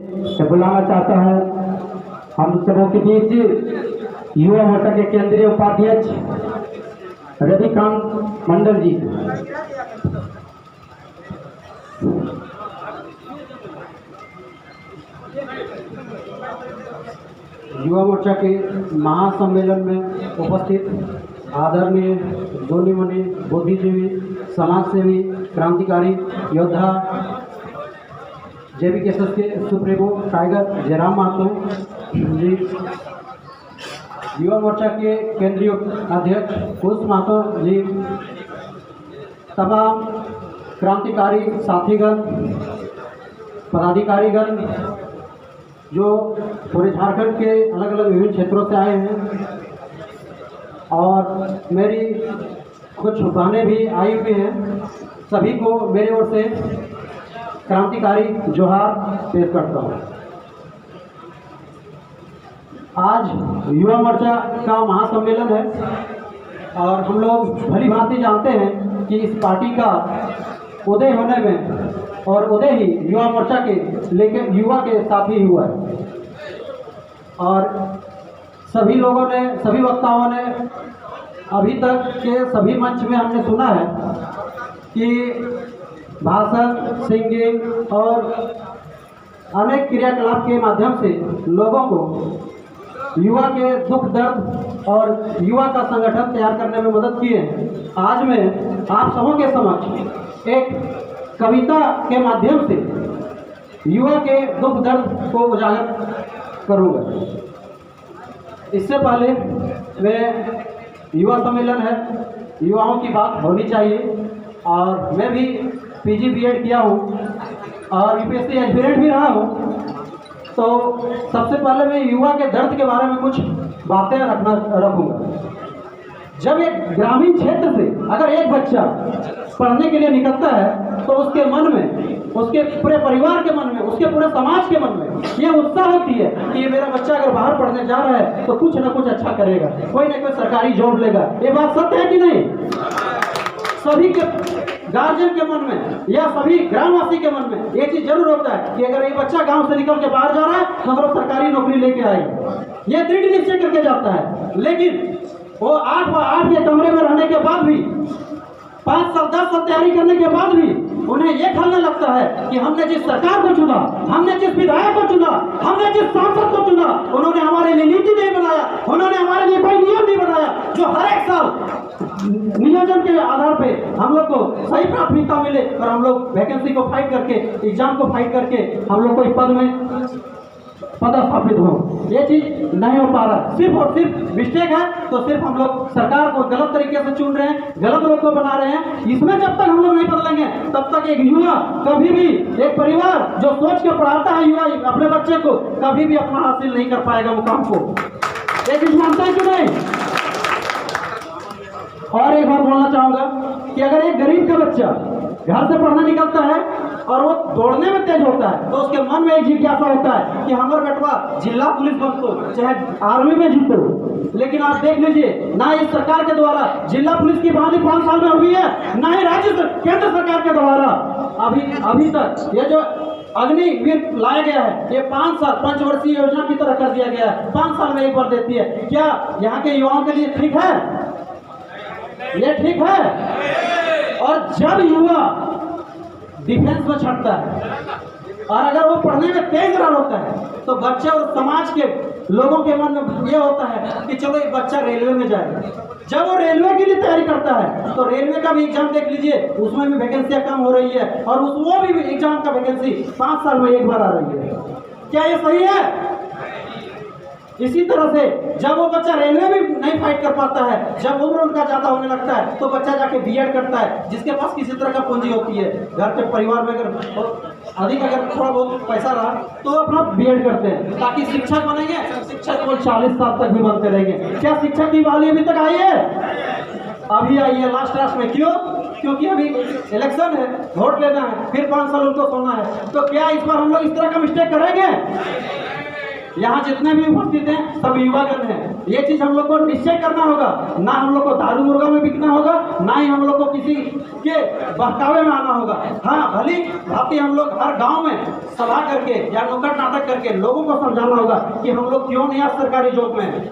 से बुलाना चाहता हूँ हम सबों के बीच युवा मोर्चा के केंद्रीय उपाध्यक्ष रविकांत मंडल जी। युवा मोर्चा के महासम्मेलन में उपस्थित आदरणीय जोनी मुनि बुद्धिजीवी, समाजसेवी, क्रांतिकारी योद्धा, JBKSS के सुप्रीमो टाइगर जयराम महतो जी, युवा मोर्चा के केंद्रीय अध्यक्ष कुश महतो जी, तमाम क्रांतिकारी साथीगण, पदाधिकारीगण जो पूरे झारखंड के अलग अलग विभिन्न क्षेत्रों से आए हैं और मेरी कुछ बहनें भी आई हुई हैं, सभी को मेरी ओर से क्रांतिकारी जोहार पेश करता हूँ। आज युवा मोर्चा का महासम्मेलन है और हम लोग भली भांति जानते हैं कि इस पार्टी का उदय होने में और उदय ही युवा मोर्चा के लेके युवा के साथ ही हुआ है। और सभी लोगों ने, सभी वक्ताओं ने अभी तक के सभी मंच में हमने सुना है कि भाषण, सिंगिंग और अनेक क्रियाकलाप के माध्यम से लोगों को युवा के दुख दर्द और युवा का संगठन तैयार करने में मदद की है। आज मैं आप सबों के समक्ष एक कविता के माध्यम से युवा के दुख दर्द को उजागर करूंगा। इससे पहले मैं युवा सम्मेलन है, युवाओं की बात होनी चाहिए और मैं भी PG BEd किया हूँ और UPSC एस्पिरेंट भी रहा हूँ। तो सबसे पहले मैं युवा के दर्द के बारे में कुछ बातें रखूँगा। जब एक ग्रामीण क्षेत्र से अगर एक बच्चा पढ़ने के लिए निकलता है तो उसके मन में, उसके पूरे परिवार के मन में, उसके पूरे समाज के मन में ये उत्साह होती है कि ये मेरा बच्चा अगर बाहर पढ़ने जा रहा है तो कुछ ना कुछ अच्छा करेगा, कोई ना कोई सरकारी जॉब लेगा। ये बात सत्य है कि नहीं? सभी के गार्जियन के मन में या सभी ग्रामवासी के मन में ये चीज जरूर होता है कि अगर ये बच्चा गांव से निकल के बाहर जा रहा है तो मतलब सरकारी नौकरी लेके आएगा, ये दृढ़ निश्चय करके जाता है। लेकिन वो 8 के कमरे में रहने के बाद भी, 5 साल 10 साल तैयारी करने के बाद भी उन्हें ये खलने लगता है कि हमने जिस सरकार को चुना, हमने जिस विधायक को चुना, हमने जिस सांसद को चुना, उन्होंने हमारे लिए नीति नहीं बनाया, उन्होंने हमारे लिए कोई नियम नहीं बनाया जो हर एक साल नियोजन के आधार पे हम लोग को सही प्राथमिकता मिले और हम लोग वैकेंसी को फाइट करके, एग्जाम को फाइट करके हम लोग को इस पद में पदस्थापित हो। ये चीज नहीं हो पा रहा, सिर्फ और सिर्फ मिस्टेक है। तो सिर्फ हम लोग सरकार को गलत तरीके से चुन रहे हैं, गलत लोग को बना रहे हैं। इसमें जब तक हम लोग नहीं बदलेंगे तब तक एक युवा कभी भी, एक परिवार जो सोच के पढ़ाता है युवा अपने बच्चे को, कभी भी अपना हासिल नहीं कर पाएगा मुकाम को। ये चीज मानते हैं कि नहीं? और एक बार बोलना चाहूंगा कि अगर एक गरीब का बच्चा घर से पढ़ने निकलता है और वो दौड़ने में तेज होता है तो उसके मन में एक जिज्ञासा होता है कि हमारा बेटवा जिला पुलिस बन तो, चाहे आर्मी में जीतो। लेकिन आप देख लीजिए, ना इस सरकार के द्वारा जिला पुलिस की बहाली 5 साल में हुई है, ना ही केंद्र सरकार के द्वारा अभी तक ये जो अग्निवीर लाया गया है, ये 5 साल 5 वर्षीय योजना की तरह कर दिया गया है, 5 साल में एक बार देती है। क्या यहाँ के युवाओं के लिए ठीक है? ये ठीक है? और जब युवा डिफेंस में छटता है और अगर वो पढ़ने में तेज रन होता है तो बच्चे और समाज के लोगों के मन में ये होता है कि चलो ये बच्चा रेलवे में जाएगा। जब वो रेलवे के लिए तैयारी करता है तो रेलवे का भी एग्जाम देख लीजिए, उसमें भी वैकेंसियां कम हो रही है और वो भी एग्जाम का वैकेंसी 5 साल में एक बार आ रही है। क्या ये सही है? इसी तरह से जब वो बच्चा रेलवे में नहीं फाइट कर पाता है, जब उम्र उनका ज्यादा होने लगता है तो बच्चा जाके BEd करता है। जिसके पास किसी तरह का पूंजी होती है, घर के परिवार में अगर अधिक अगर थोड़ा बहुत पैसा रहा तो अपना BEd करते हैं ताकि शिक्षक बनेंगे। शिक्षक को 40 साल तक भी बनते रहेंगे। क्या शिक्षक की बहाली अभी तक आई है? अभी आई है लास्ट में। क्यों? क्योंकि अभी इलेक्शन है, वोट लेना है, फिर 5 साल उनको सोना है। तो क्या इस बार हम लोग इस तरह का मिस्टेक करेंगे? यहाँ जितने भी उपस्थित हैं सब युवागण हैं। ये चीज़ हम लोग को निश्चय करना होगा, ना हम लोग को दारू मुर्गा में बिकना होगा, ना ही हम लोग को किसी के बहकावे में आना होगा। हाँ, भली भांति हम लोग हर गांव में सभा करके या नुक्कड़ नाटक करके लोगों को समझाना होगा कि हम लोग क्यों नहीं आज सरकारी जॉब में हैं।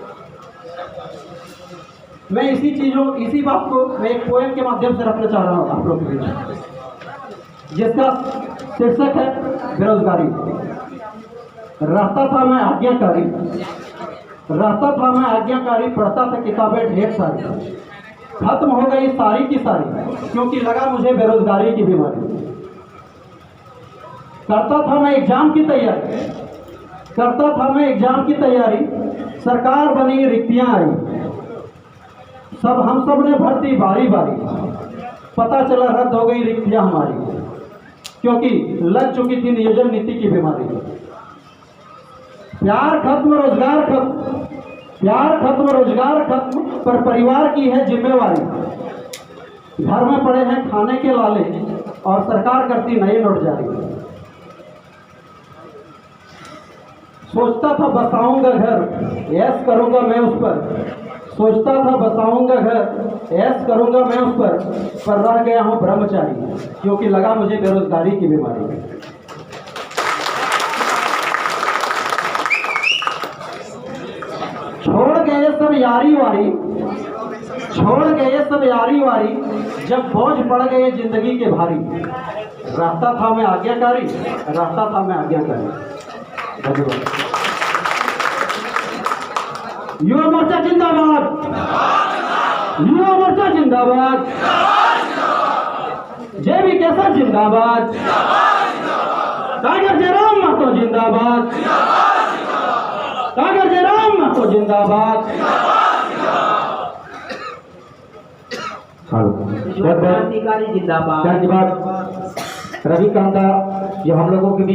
मैं इसी बात को मैं एक पोएम के माध्यम से रखना चाह रहा हूँ आप लोग के बीच, जिसका शीर्षक है बेरोजगारी। रहता था मैं आज्ञाकारी, पढ़ता था किताबें ढेर सारी, खत्म हो गई सारी की सारी, क्योंकि लगा मुझे बेरोजगारी की बीमारी। करता था मैं एग्जाम की तैयारी, सरकार बनी रिक्तियां आई, हम सब ने भर्ती बारी बारी, पता चला रद्द हो गई रिक्तियां हमारी, क्योंकि लग चुकी थी नियोजन नीति की बीमारी। प्यार खत्म रोजगार खत्म, पर परिवार की है जिम्मेवारी। घर में पड़े हैं खाने के लाले और सरकार करती नए नोट जारी। सोचता था बसाऊंगा घर, ऐश करूंगा मैं उस पर, पर रह गया हूं ब्रह्मचारी, क्योंकि लगा मुझे बेरोजगारी की बीमारी। छोड़ गए सब यारी वारी, जब बोझ पड़ गए जिंदगी के भारी। रहता था मैं आज्ञाकारी। धन्यवाद। युवा मोर्चा जिंदाबाद, जेबी केसर जिंदाबाद, टाइगर जयराम महतो जिंदाबाद, धन्यवाद। रविकांता, ये हम लोगों के बीच